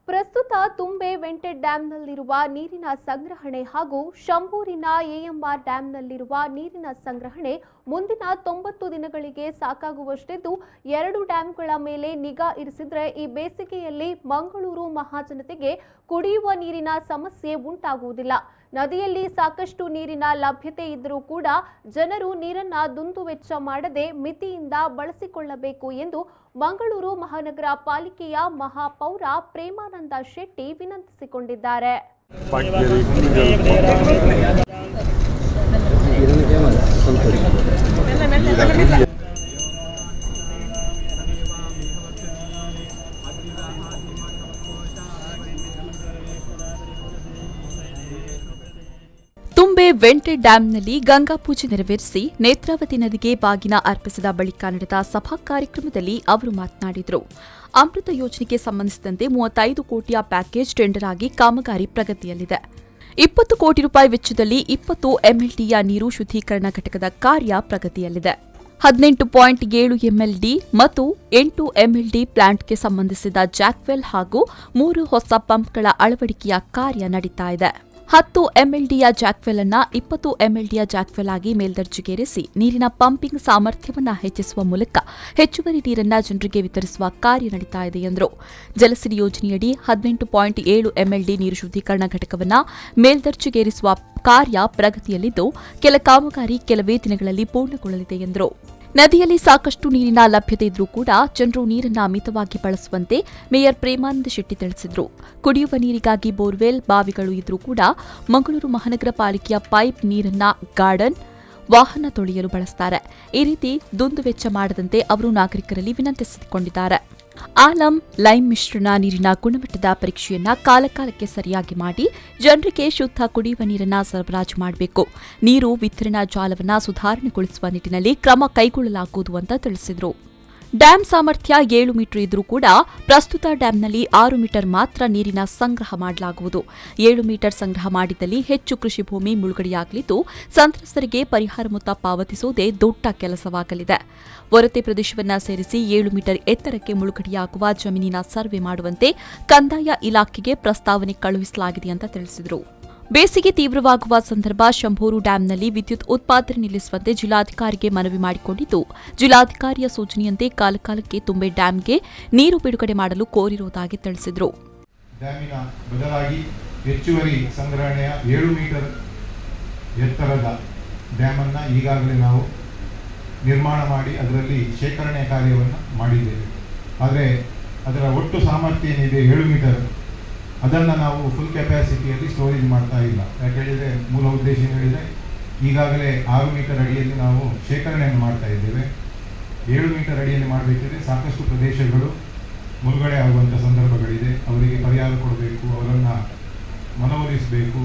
ಪ್ರಸ್ತುತ ತುಂಬೆ ವೆಂಟೆಡ್ ಡ್ಯಾಂನಲ್ಲಿರುವ ನೀರಿನ ಸಂಗ್ರಹಣೆ ಹಾಗೂ ಶಂಭೂರಿನ ಎಎಂಆರ್ ಡ್ಯಾಂನಲ್ಲಿರುವ ನೀರಿನ ಸಂಗ್ರಹಣೆ ಮುಂದಿನ 90 ದಿನಗಳಿಗೆ ಸಾಕಾಗುವಷ್ಟಿದ್ದು 2 ಡ್ಯಾಂಗಳ ಮೇಲೆ ನಿಗಾ ಇರಿಸಿದರೆ ಈ ಬೇಸಿಗೆಯಲ್ಲಿ ಮಂಗಳೂರು ಮಹಾಜನತೆಗೆ ಕುಡಿಯುವ ನೀರಿನ ಸಮಸ್ಯೆ ಉಂಟಾಗುವುದಿಲ್ಲ. ನದಿಯಲ್ಲಿ ಸಾಕಷ್ಟು ನೀರಿನ ಲಭ್ಯತೆ ಇದ್ದರೂ ಕೂಡ ಜನರು ನೀರನ್ನು ದುಂದುವೆಚ್ಚ ಮಾಡದೆ ಮಿತಿಯಿಂದ ಬಳಸಿಕೊಳ್ಳಬೇಕು ಎಂದು ಮಂಗಳೂರು ಮಹಾನಗರ ಪಾಲಿಕೆಯ ಮಹಾಪೌರ ಪ್ರೇಮಾನಂದ ಶೆಟ್ಟಿ ವಿನಂತಿಸಿಕೊಂಡಿದ್ದಾರೆ. ತುಂಬೆ ವೆಂಟೆಡ್ ಡ್ಯಾಂನಲ್ಲಿ ಗಂಗಾ ಪೂಜೆ ನೆರವೇರಿಸಿ ನೇತ್ರಾವತಿ ನದಿಗೆ ಬಾಗಿನ ಅರ್ಪಿಸಿದ ಬಳಿಕ ನಡೆದ ಸಭಾ ಕಾರ್ಯಕ್ರಮದಲ್ಲಿ ಅವರು ಮಾತನಾಡಿದರು. ಅಮೃತ ಯೋಜನೆಗೆ ಸಂಬಂಧಿಸಿದಂತೆ 35 ಕೋಟಿಯ ಪ್ಯಾಕೇಜ್ ಟೆಂಡರ್ ಆಗಿ ಕಾಮಗಾರಿ ಪ್ರಗತಿಯಲ್ಲಿದೆ. 20 ಕೋಟಿ ರೂಪಾಯಿ ವೆಚ್ಚದಲ್ಲಿ 20 ಎಂಎಲ್ಡಿಯ ನೀರು ಶುದ್ಧೀಕರಣ ಘಟಕದ ಕಾರ್ಯ ಪ್ರಗತಿಯಲ್ಲಿದೆ. 18.7 ಎಂಎಲ್ಡಿ ಮತ್ತು 8 ಎಂಎಲ್ಡಿ ಪ್ಲಾಂಟ್ಗೆ ಸಂಬಂಧಿಸಿದ ಜಾಕ್ವೆಲ್ ಹಾಗೂ 3 ಹೊಸ ಪಂಪ್ಗಳ ಅಳವಡಿಕೆಯ ಕಾರ್ಯ ನಡೀತಾ ಇದೆ. 10 ಎಂಎಲ್ಡಿಯ ಜಾಕ್ವೆಲ್ ಅನ್ನು 20 ಎಂಎಲ್ಡಿಯ ಜಾಕ್ವೆಲ್ ಆಗಿ ಮೇಲ್ದರ್ಜೆಗೇರಿಸಿ ನೀರಿನ ಪಂಪಿಂಗ್ ಸಾಮರ್ಥ್ಯವನ್ನು ಹೆಚ್ಚಿಸುವ ಮೂಲಕ ಹೆಚ್ಚುವರಿ ನೀರನ್ನು ಜನರಿಗೆ ವಿತರಿಸುವ ಕಾರ್ಯ ನಡೀತಾ ಇದೆ ಎಂದರು. ಜಲಸಿರಿ ಯೋಜನೆಯಡಿ 18.7 ಎಂಎಲ್ಡಿ ನೀರು ಶುದ್ಧೀಕರಣ ಘಟಕವನ್ನು ಮೇಲ್ದರ್ಜೆಗೇರಿಸುವ ಕಾರ್ಯ ಪ್ರಗತಿಯಲ್ಲಿದ್ದು ಕೆಲ ಕಾಮಗಾರಿ ಕೆಲವೇ ದಿನಗಳಲ್ಲಿ ಪೂರ್ಣಗೊಳ್ಳಲಿದೆ ಎಂದರು. ನದಿಯಲ್ಲಿ ಸಾಕಷ್ಟು ನೀರಿನ ಲಭ್ಯತೆ ಇದ್ದರೂ ಕೂಡ ಜನರು ನೀರನ್ನು ಮಿತವಾಗಿ ಬಳಸುವಂತೆ ಮೇಯರ್ ಪ್ರೇಮಾನಂದ ಶೆಟ್ಟಿ ತಿಳಿಸಿದರು. ಕುಡಿಯುವ ನೀರಿಗಾಗಿ ಬೋರ್ವೆಲ್, ಬಾವಿಗಳು ಇದ್ದರೂ ಕೂಡ ಮಂಗಳೂರು ಮಹಾನಗರ ಪಾಲಿಕೆಯ ಪೈಪ್ ನೀರನ್ನು ಗಾರ್ಡನ್, ವಾಹನ ತೊಳೆಯಲು ಬಳಸುತ್ತಾರೆ. ಈ ರೀತಿ ದುಂದುವೆಚ್ಚ ಮಾಡದಂತೆ ಅವರು ನಾಗರಿಕರಲ್ಲಿ ವಿನಂತಿಸಿಕೊಂಡಿದ್ದಾರೆ. ಆಲಂ ಲೈಮ್ ಮಿಶ್ರಣ ನೀರಿನ ಗುಣಮಟ್ಟದ ಪರೀಕ್ಷೆಯನ್ನು ಕಾಲಕಾಲಕ್ಕೆ ಸರಿಯಾಗಿ ಮಾಡಿ ಜನರಿಗೆ ಶುದ್ಧ ಕುಡಿಯುವ ನೀರನ್ನು ಸರಬರಾಜು ಮಾಡಬೇಕು. ನೀರು ವಿತರಣಾ ಜಾಲವನ್ನು ಸುಧಾರಣೆಗೊಳಿಸುವ ನಿಟ್ಟಿನಲ್ಲಿ ಕ್ರಮ ಕೈಗೊಳ್ಳಲಾಗುವುದು ಅಂತ ತಿಳಿಸಿದರು. ಡ್ಯಾಂ ಸಾಮರ್ಥ್ಯ 7 ಮೀಟರ್ ಇದ್ದರೂ ಕೂಡ ಪ್ರಸ್ತುತ ಡ್ಯಾಂನಲ್ಲಿ 6 ಮೀಟರ್ ಮಾತ್ರ ನೀರಿನ ಸಂಗ್ರಹ ಮಾಡಲಾಗುವುದು. 7 ಮೀಟರ್ ಸಂಗ್ರಹ ಮಾಡಿದಲ್ಲಿ ಹೆಚ್ಚು ಕೃಷಿ ಭೂಮಿ ಮುಳುಗಡೆಯಾಗಲಿದ್ದು ಸಂತ್ರಸ್ತರಿಗೆ ಪರಿಹಾರ ಮೊತ್ತ ಪಾವತಿಸುವುದೇ ದೊಡ್ಡ ಕೆಲಸವಾಗಲಿದೆ. ಒರತೆ ಪ್ರದೇಶವನ್ನು ಸೇರಿಸಿ 7 ಮೀಟರ್ ಎತ್ತರಕ್ಕೆ ಮುಳುಗಡೆಯಾಗುವ ಜಮೀನಿನ ಸರ್ವೆ ಮಾಡುವಂತೆ ಕಂದಾಯ ಇಲಾಖೆಗೆ ಪ್ರಸ್ತಾವನೆ ಕಳುಹಿಸಲಾಗಿದೆ ಅಂತ ತಿಳಿಸಿದರು. ಬೇಸಿಗೆ ತೀವ್ರವಾಗುವ ಸಂದರ್ಭ ಶಂಭೂರು ಡ್ಯಾಂನಲ್ಲಿ ವಿದ್ಯುತ್ ಉತ್ಪಾದನೆ ನಿಲ್ಲಿಸುವಂತೆ ಜಿಲ್ಲಾಧಿಕಾರಿಗೆ ಮನವಿ ಮಾಡಿಕೊಂಡಿದ್ದು, ಜಿಲ್ಲಾಧಿಕಾರಿಯ ಸೂಚನೆಯಂತೆ ಕಾಲಕಾಲಕ್ಕೆ ತುಂಬೆ ಡ್ಯಾಂಗೆ ನೀರು ಬಿಡುಗಡೆ ಮಾಡಲು ಕೋರಿರುವುದಾಗಿ ತಿಳಿಸಿದರು. ಡ್ಯಾಮಿನ ಬದಲಾಗಿ ಹೆಚ್ಚುವರಿ ಸಂಗ್ರಹಣೆಯ 7 ಮೀಟರ್ ಎತ್ತರದ ಡ್ಯಾಮ್ ಅನ್ನು ಈಗಾಗಲೇ ನಾವು ನಿರ್ಮಾಣ ಮಾಡಿ ಅದರಲ್ಲಿ ಶೇಖರಣೆ ಕಾರ್ಯವನ್ನು ಮಾಡಿದ್ದೇವೆ. ಆದರೆ ಅದರ ಒಟ್ಟು ಸಾಮರ್ಥ್ಯ ಏನಿದೆ 7 ಮೀಟರ್, ಅದನ್ನು ನಾವು ಫುಲ್ ಕೆಪಾಸಿಟಿಯಲ್ಲಿ ಸ್ಟೋರೇಜ್ ಮಾಡ್ತಾ ಇಲ್ಲ. ಯಾಕೆ ಹೇಳಿದರೆ ಮೂಲ ಉದ್ದೇಶ ಹೇಳಿದರೆ ಈಗಾಗಲೇ 6 ಮೀಟರ್ ಅಡಿಯಲ್ಲಿ ನಾವು ಶೇಖರಣೆಯನ್ನು ಮಾಡ್ತಾ ಇದ್ದೇವೆ. 7 ಮೀಟರ್ ಅಡಿಯಲ್ಲಿ ಮಾಡಬೇಕಿದ್ರೆ ಸಾಕಷ್ಟು ಪ್ರದೇಶಗಳು ಮುಳುಗಡೆ ಆಗುವಂಥ ಸಂದರ್ಭಗಳಿದೆ. ಅವರಿಗೆ ಪರಿಹಾರ ಕೊಡಬೇಕು, ಅವರನ್ನು ಮನವೊಲಿಸಬೇಕು.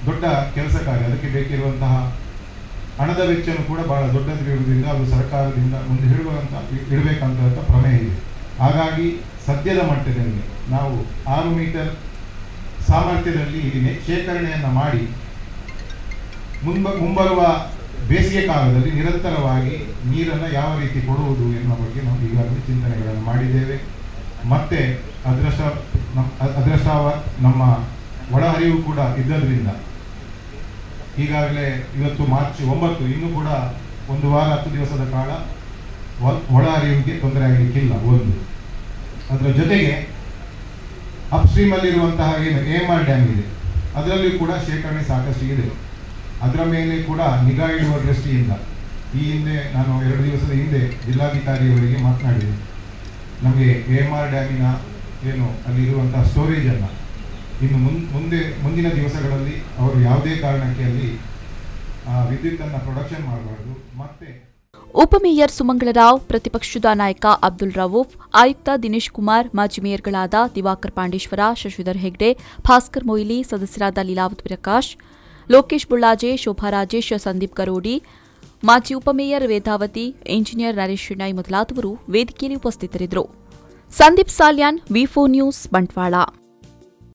ದೊಡ್ಡ ಕೆಲಸ ಕಾರ್ಯ, ಅದಕ್ಕೆ ಬೇಕಿರುವಂತಹ ಹಣದ ವೆಚ್ಚನೂ ಕೂಡ ಬಹಳ ದೊಡ್ಡದಿರುವುದರಿಂದ ಅದು ಸರ್ಕಾರದಿಂದ ಮುಂದೆ ಇಡಬೇಕಂತ ಪ್ರಮೇಯ ಇದೆ. ಹಾಗಾಗಿ ಸದ್ಯದ ಮಟ್ಟದಲ್ಲಿ ನಾವು 6 ಮೀಟರ್ ಸಾಮರ್ಥ್ಯದಲ್ಲಿ ಶೇಖರಣೆಯನ್ನು ಮಾಡಿ ಮುಂಬರುವ ಬೇಸಿಗೆ ಕಾಲದಲ್ಲಿ ನಿರಂತರವಾಗಿ ನೀರನ್ನು ಯಾವ ರೀತಿ ಕೊಡುವುದು ಎನ್ನುವ ಬಗ್ಗೆ ನಾವು ಈಗಾಗಲೇ ಚಿಂತನೆಗಳನ್ನು ಮಾಡಿದ್ದೇವೆ. ಮತ್ತೆ ಅದೃಷ್ಟ ನಮ್ಮ ಒಳಹರಿವು ಕೂಡ ಇದ್ದದ್ರಿಂದ ಈಗಾಗಲೇ ಇವತ್ತು ಮಾರ್ಚ್ 9, ಇನ್ನೂ ಕೂಡ 1 ವಾರ 10 ದಿವಸದ ಕಾಲ ಒಳಹರಿವಿಗೆ ತೊಂದರೆ ಆಗಲಿಕ್ಕಿಲ್ಲ. ಒಂದು ಅದರ ಜೊತೆಗೆ ಅಪ್ಸ್ಟ್ರೀಮ್ ಅಲ್ಲಿರುವಂತಹ ಏನು ಎಎಂಆರ್ ಡ್ಯಾಮ್ ಇದೆ ಅದರಲ್ಲಿ ಕೂಡ ಶೇಖರಣೆ ಸಾಕಷ್ಟು ಇದೆ. ಅದರ ಮೇಲೆ ಕೂಡ ನಿಗಾ ಇಡುವ ದೃಷ್ಟಿಯಿಂದ ಈ ಹಿಂದೆ ನಾನು 2 ದಿವಸದ ಹಿಂದೆ ಜಿಲ್ಲಾಧಿಕಾರಿಯವರಿಗೆ ಮಾತನಾಡಿದೆ. ನಮಗೆ ಎಎಂಆರ್ ಡ್ಯಾಮಿನ ಏನು ಅಲ್ಲಿರುವಂತಹ ಸ್ಟೋರೇಜನ್ನು ಇನ್ನು ಮುಂದಿನ ದಿವಸಗಳಲ್ಲಿ ಅವರು ಯಾವುದೇ ಕಾರಣಕ್ಕೆ ಅಲ್ಲಿ ವಿದ್ಯುತ್ತನ್ನು ಪ್ರೊಡಕ್ಷನ್ ಮಾಡಬಾರ್ದು. ಮತ್ತೆ ಉಪಮೇಯರ್ ಸುಮಂಗಳ ರಾವ್, ಪ್ರತಿಪಕ್ಷದ ನಾಯಕ ಅಬ್ದುಲ್ ರವೂಫ್, ಆಯುಕ್ತ ದಿನೇಶ್ ಕುಮಾರ್, ಮಾಜಿ ಮೇಯರ್ಗಳಾದ ದಿವಾಕರ್ ಪಾಂಡೇಶ್ವರ, ಶಶಿಧರ್ ಹೆಗ್ಡೆ, ಭಾಸ್ಕರ್ ಮೊಯ್ಲಿ, ಸದಸ್ಯರಾದ ಲೀಲಾವತ್ ಪ್ರಕಾಶ್, ಲೋಕೇಶ್ ಬುಳ್ಳಾಜೆ, ಶೋಭಾ ರಾಜೇಶ್, ಸಂದೀಪ್ ಕರೋಡಿ, ಮಾಜಿ ಉಪಮೇಯರ್ ವೇದಾವತಿ, ಇಂಜಿನಿಯರ್ ನರೇಶ್ ಶೆಣೈ ಮೊದಲಾದವರು ವೇದಿಕೆಯಲ್ಲಿ ಉಪಸ್ಥಿತರಿದ್ದರು. ಸಂದೀಪ್ ಸಾಲ್ಯಾನ್, ವಿ4 ನ್ಯೂಸ್, ಬಂಟ್ವಾಳ.